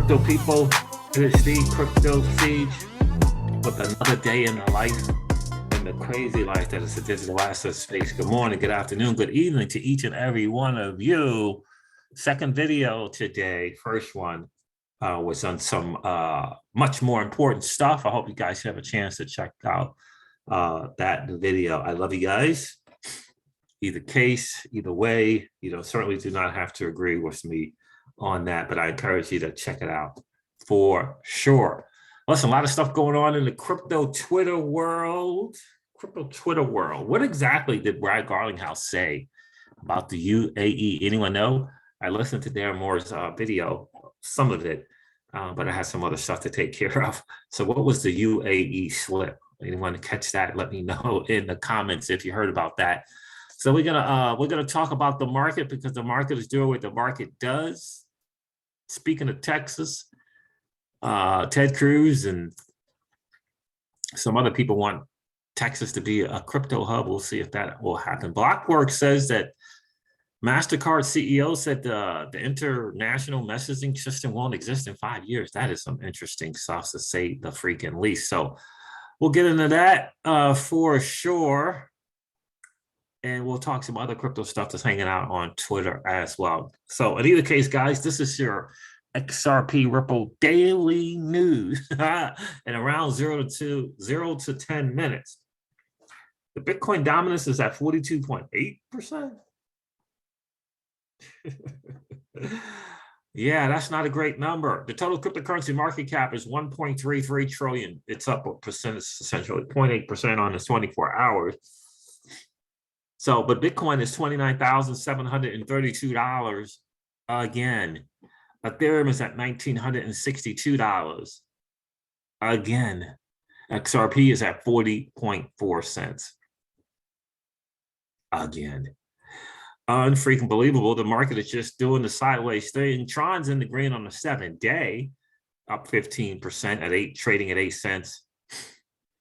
crypto people? It's the Crypto Siege with another day in the life and the crazy life that is the digital asset space. Good morning, good afternoon, good evening to each and every one of you. Second video today. First one was on some much more important stuff. I hope you guys have a chance to check out that video. I love you guys. Either case, either way, certainly do not have to agree with me on that, but I encourage you to check it out for sure. Listen, a lot of stuff going on in the crypto Twitter world. What exactly did Brad Garlinghouse say about the UAE? Anyone know? I listened to Darren Moore's video, some of it, but I had some other stuff to take care of. So what was the UAE slip? Anyone catch that? Let me know in the comments if you heard about that. So we're gonna talk about the market because the market is doing what the market does. Speaking of Texas, Ted Cruz and some other people want Texas to be a crypto hub. We'll see if that will happen. Blockworks says that MasterCard CEO said the international messaging system won't exist in 5 years. That is some interesting stuff, to say the freaking least. So we'll get into that for sure. And we'll talk some other crypto stuff that's hanging out on Twitter as well. So in either case, guys, this is your XRP Ripple daily news in around 0 to 10 minutes. The Bitcoin dominance is at 42.8%. Yeah, that's not a great number. The total cryptocurrency market cap is 1.33 trillion. It's up a percent, essentially 0.8% on the 24 hours. So, but Bitcoin is $29,732 again. Ethereum is at $1,962 again. XRP is at 40.4 cents again. Unfreaking believable. The market is just doing the sideways thing. Tron's in the green on the 7-day, up 15% at trading at 8 cents.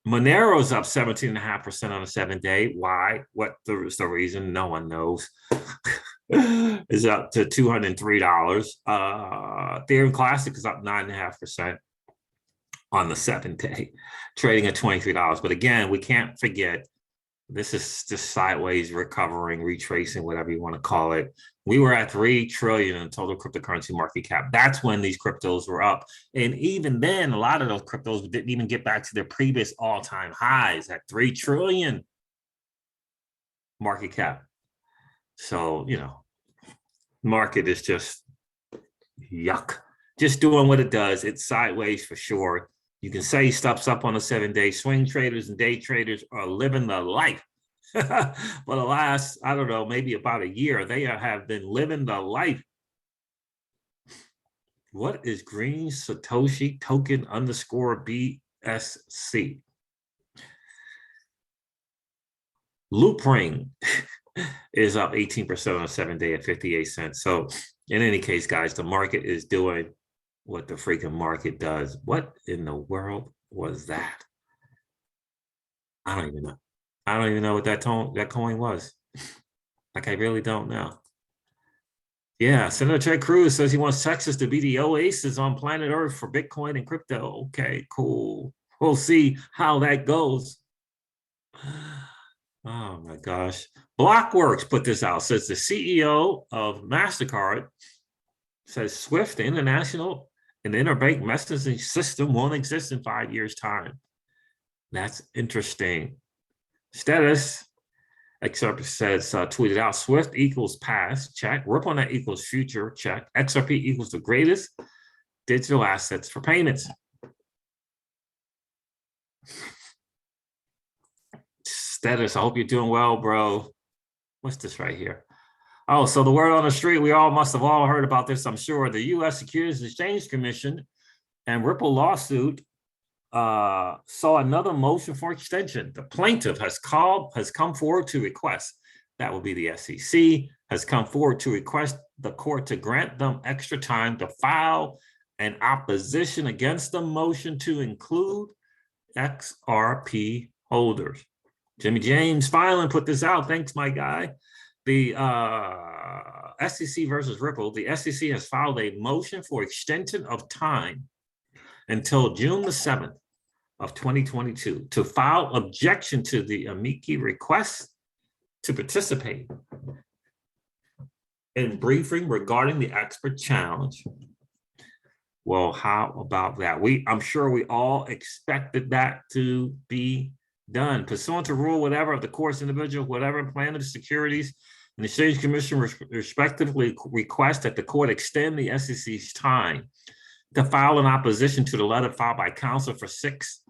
Monero's up 17.5% on a 7-day. Why? What is the reason? No one knows. Is up to $203. Ethereum Classic is up 9.5% on the 7-day, trading at $23. But again, we can't forget, this is just sideways recovering, retracing, whatever you want to call it. We were at 3 trillion in total cryptocurrency market cap. That's when these cryptos were up. And even then, a lot of those cryptos didn't even get back to their previous all-time highs at 3 trillion market cap. So, market is just yuck. Just doing what it does. It's sideways for sure. You can say stuff's up on a 7-day. Swing traders and day traders are living the life. But alas, I don't know, maybe about a year, they have been living the life. What is green Satoshi token _ BSC? Loopring is up 18% on a 7-day at 58 cents. So in any case, guys, the market is doing what the freaking market does. What in the world was that? I don't even know. I don't even know what that coin was. Like, I really don't know. Yeah, Senator Ted Cruz says he wants Texas to be the oasis on planet Earth for Bitcoin and crypto. Okay, cool. We'll see how that goes. Oh my gosh. Blockworks put this out. Says the CEO of MasterCard says SWIFT, the international and interbank messaging system, won't exist in 5 years' time. That's interesting. Status, XRP says, tweeted out, SWIFT equals past, check. RippleNet equals future, check. XRP equals the greatest digital assets for payments. Status, I hope you're doing well, bro. What's this right here? Oh, so the word on the street, we all must have all heard about this, I'm sure. The U.S. Securities and Exchange Commission and Ripple lawsuit saw another motion for extension. The plaintiff has come forward to request, that will be the SEC, has come forward to request the court to grant them extra time to file an opposition against the motion to include XRP holders. Jimmy James filing put this out. Thanks, my guy. The SEC versus Ripple, the SEC has filed a motion for extension of time until June the 7th of 2022 to file objection to the amici request to participate in briefing regarding the expert challenge. Well, how about that? I'm sure we all expected that to be done. Pursuant to rule whatever of the court's individual, whatever plan of the Securities and Exchange Commission respectively request that the court extend the SEC's time to file an opposition to the letter filed by counsel for 6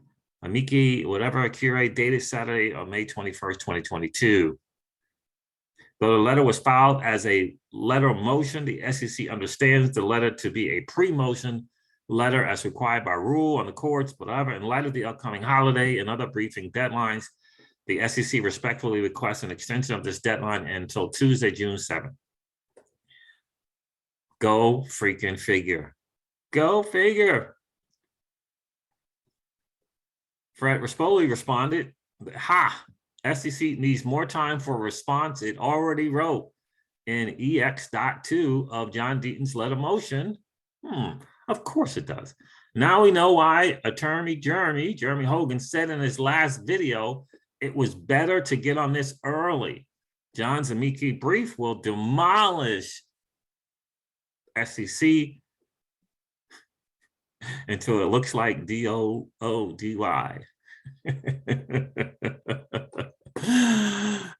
amici, whatever curiae, dated Saturday of May 21st, 2022. Though the letter was filed as a letter of motion, the SEC understands the letter to be a pre-motion letter as required by rule on the courts, whatever. In light of the upcoming holiday and other briefing deadlines, the SEC respectfully requests an extension of this deadline until Tuesday, June 7th. Go freaking figure. Go figure. Fred Rispoli responded, ha, SEC needs more time for a response it already wrote in EX.2 of John Deaton's letter motion. Of course it does. Now we know why attorney Jeremy Hogan said in his last video, it was better to get on this early. John's amici brief will demolish SEC until it looks like DOODY.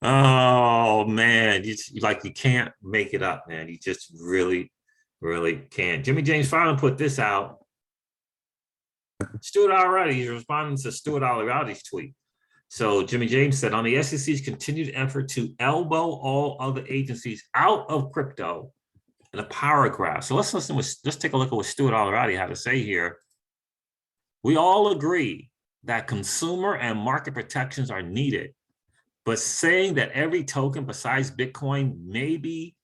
Oh man, you can't make it up, man. You just really can't. Jimmy James finally put this out. Stuart Alderoty, he's responding to Stuart Alderoty's tweet. So Jimmy James said, on the SEC's continued effort to elbow all other agencies out of crypto, in a paragraph. So let's take a look at what Stuart Alderoty had to say here. We all agree that consumer and market protections are needed, but saying that every token besides Bitcoin maybe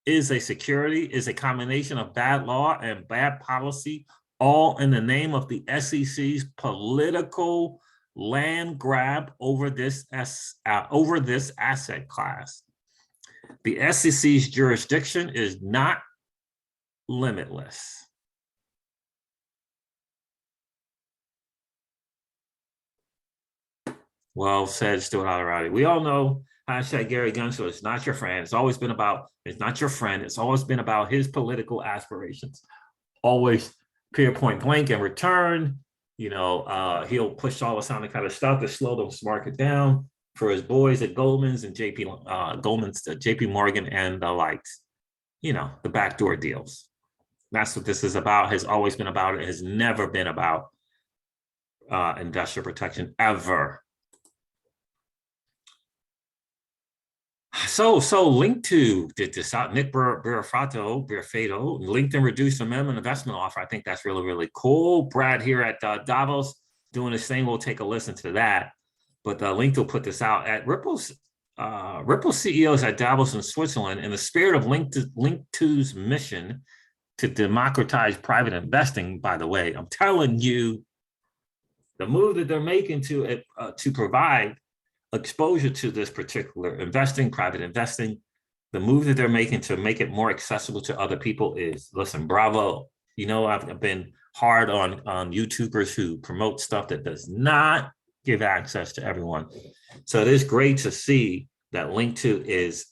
is a security is a combination of bad law and bad policy, all in the name of the SEC's political land grab over this asset class. The SEC's jurisdiction is not limitless. Well said, Stuart Alderoty. We all know #Gary Gensler is not your friend. It's always been about, it's not your friend. It's always been about his political aspirations. Always clear point blank in return. He'll push all this kind of stuff to slow the market down for his boys at Goldman's and JP Morgan and the likes. The backdoor deals. That's what this is about, has always been about. It has never been about investor protection, ever. So Link2 did this out. Nick Birafato, LinkedIn reduced amendment investment offer. I think that's really cool. Brad here at Davos doing his thing. We'll take a listen to that. But Link2 put this out at Ripple CEOs at Davos in Switzerland. In the spirit of Link2's mission to democratize private investing, by the way, I'm telling you, the move that they're making to provide exposure to this particular private investing, the move that they're making to make it more accessible to other people is, listen, bravo. I've been hard on YouTubers who promote stuff that does not give access to everyone. So it is great to see that Link2 is,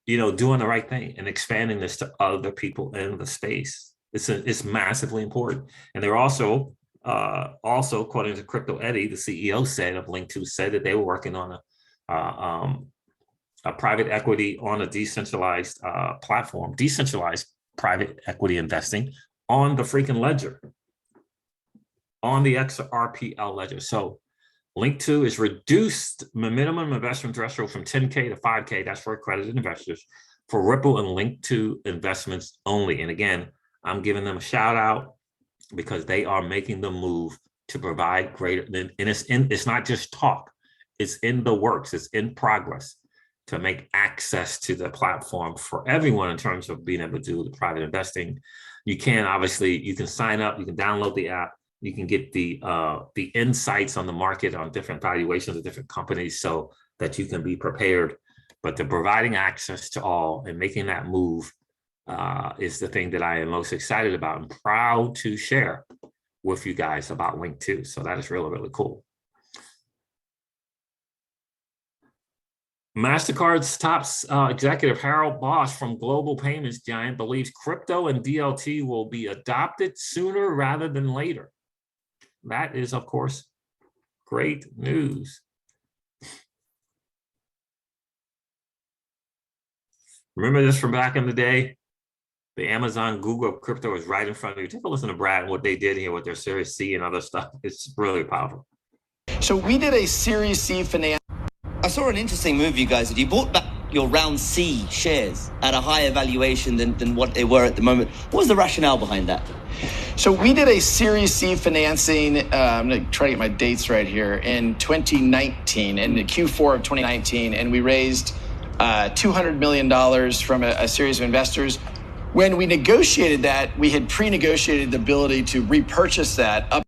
doing the right thing and expanding this to other people in the space. It's massively important. And they're also according to Crypto Eddie, the CEO of Link2 said that they were working on a private equity on a decentralized platform, decentralized private equity investing on the freaking ledger, on the XRPL ledger. So Link2 is reduced the minimum investment threshold from 10K to 5K. That's for accredited investors for Ripple and Link2 investments only. And again, I'm giving them a shout out, because they are making the move to provide greater, and it's not just talk, it's in the works, it's in progress to make access to the platform for everyone in terms of being able to do the private investing. You can sign up, you can download the app, you can get the insights on the market on different valuations of different companies. So that you can be prepared. But the providing access to all and making that move is the thing that I am most excited about and proud to share with you guys about Link 2. So that is really, really cool. MasterCard's top executive Harold Bosch from global payments giant believes crypto and DLT will be adopted sooner rather than later. That is, of course, great news. Remember this from back in the day? The Amazon, Google, crypto is right in front of you. Take a listen to Brad and what they did here with their Series C and other stuff. It's really powerful. So we did a Series C finance. I saw an interesting move you guys did. You bought back your round C shares at a higher valuation than what they were at the moment. What was the rationale behind that? So we did a Series C financing, I'm going to try to get my dates right here, in 2019, in the Q4 of 2019, and we raised $200 million from a series of investors. When we negotiated that, we had pre-negotiated the ability to repurchase that up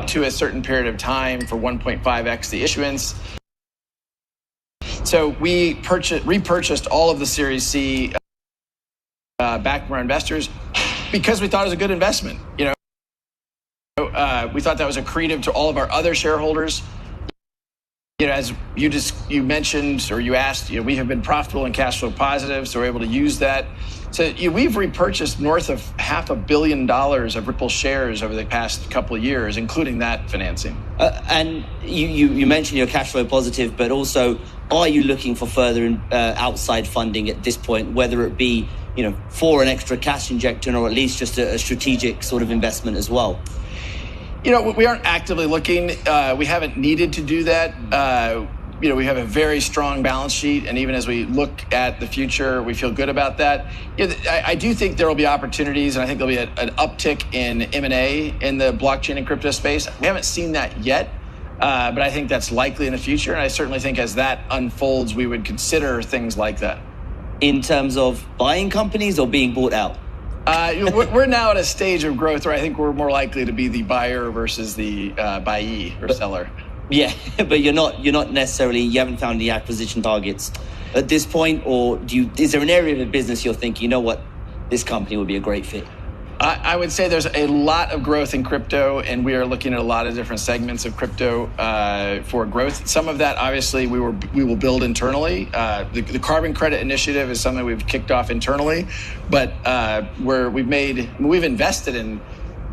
to a certain period of time for 1.5x the issuance. So we repurchased all of the Series C back from our investors because we thought it was a good investment. You know, we thought that was accretive to all of our other shareholders. You know, as you mentioned or you asked, you know, we have been profitable and cash flow positive, so we're able to use that. So we've repurchased north of $500 million of Ripple shares over the past couple of years, including that financing. And you mentioned you're cash flow positive, but also, are you looking for further outside funding at this point, whether it be, you know, for an extra cash injection or at least just a strategic sort of investment as well? You know, we aren't actively looking. We haven't needed to do that. You know, we have a very strong balance sheet, and even as we look at the future, we feel good about that. You know, I do think there will be opportunities, and I think there'll be an uptick in M&A in the blockchain and crypto space. We haven't seen that yet, but I think that's likely in the future, and I certainly think as that unfolds, we would consider things like that. In terms of buying companies or being bought out? We're now at a stage of growth where I think we're more likely to be the buyer versus the buyee or seller. Yeah, but you haven't found the acquisition targets at this point, or is there an area of the business you're thinking, you know what, this company would be a great fit? I would say there's a lot of growth in crypto, and we are looking at a lot of different segments of crypto for growth. Some of that, obviously, we will build internally. The carbon credit initiative is something we've kicked off internally, but we've invested in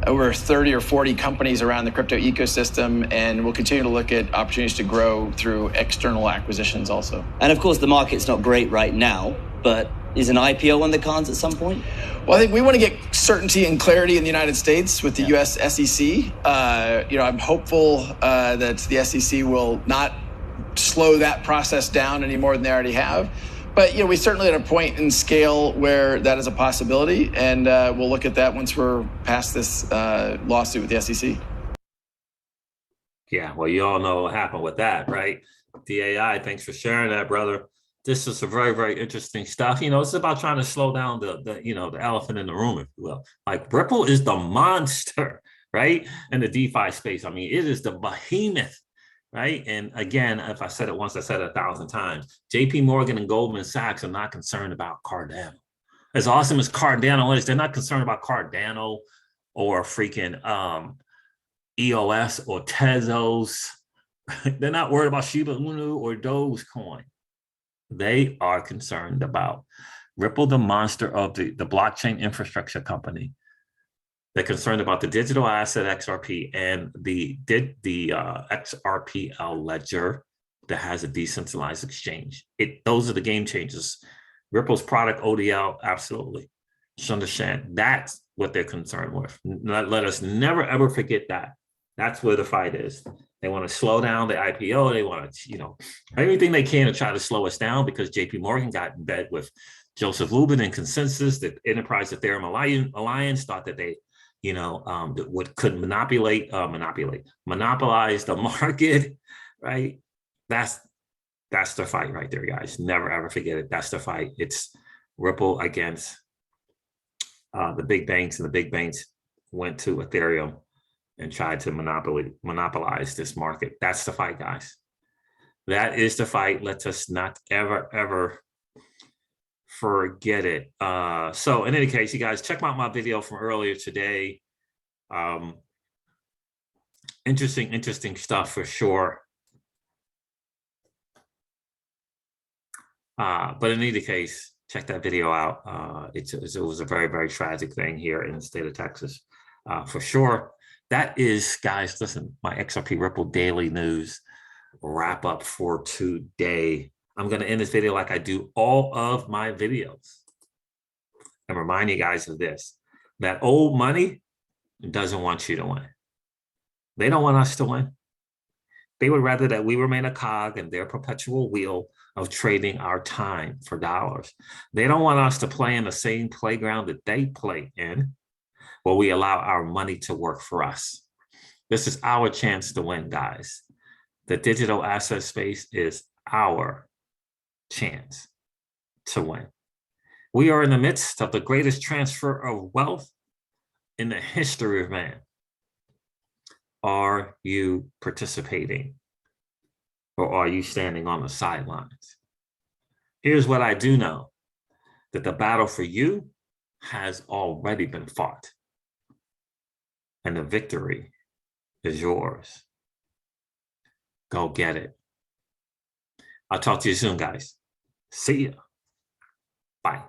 over 30 or 40 companies around the crypto ecosystem, and we'll continue to look at opportunities to grow through external acquisitions also. And of course, the market's not great right now, but is an IPO on the cards at some point? Well, I think we want to get certainty and clarity in the United States with the US SEC. You know, I'm hopeful that the SEC will not slow that process down any more than they already have. But, you know, we certainly at a point in scale where that is a possibility, and we'll look at that once we're past this lawsuit with the SEC. Yeah, well, you all know what happened with that, right? DAI, thanks for sharing that, brother. This is some very, very interesting stuff. You know, it's about trying to slow down the elephant in the room, if you will. Like, Ripple is the monster, right? In the DeFi space. I mean, it is the behemoth, right? And again, if I said it once, I said it 1,000 times. JP Morgan and Goldman Sachs are not concerned about Cardano. As awesome as Cardano is, they're not concerned about Cardano or freaking EOS or Tezos. They're not worried about Shiba Inu or Dogecoin. They are concerned about Ripple, the monster of the blockchain infrastructure company. They're concerned about the digital asset XRP and the XRPL ledger that has a decentralized exchange. Those are the game changers. Ripple's product ODL, absolutely. Just understand that's what they're concerned with. Let us never ever forget that. That's where the fight is. They want to slow down the IPO. They want to, you know, everything they can to try to slow us down, because JP Morgan got in bed with Joseph Lubin and Consensus, the Enterprise Ethereum Alliance, thought that they, you know, could monopolize the market, right? That's the fight right there, guys. Never ever forget it. That's the fight. It's Ripple against the big banks, and the big banks went to Ethereum and tried to monopolize this market. That's the fight, guys. That is the fight. Let us not ever, ever forget it. So in any case, you guys check out my video from earlier today. Interesting stuff for sure. But in either case, check that video out. It was a very, very tragic thing here in the state of Texas, for sure. That is, guys, listen, my XRP Ripple Daily News wrap up for today. I'm going to end this video like I do all of my videos and remind you guys of this, that old money doesn't want you to win. They don't want us to win. They would rather that we remain a cog in their perpetual wheel of trading our time for dollars. They don't want us to play in the same playground that they play in, where we allow our money to work for us. This is our chance to win, guys. The digital asset space is our chance to win. We are in the midst of the greatest transfer of wealth in the history of man. Are you participating, or are you standing on the sidelines? Here's what I do know, that the battle for you has already been fought, and the victory is yours. Go get it. I'll talk to you soon, guys. See ya. Bye.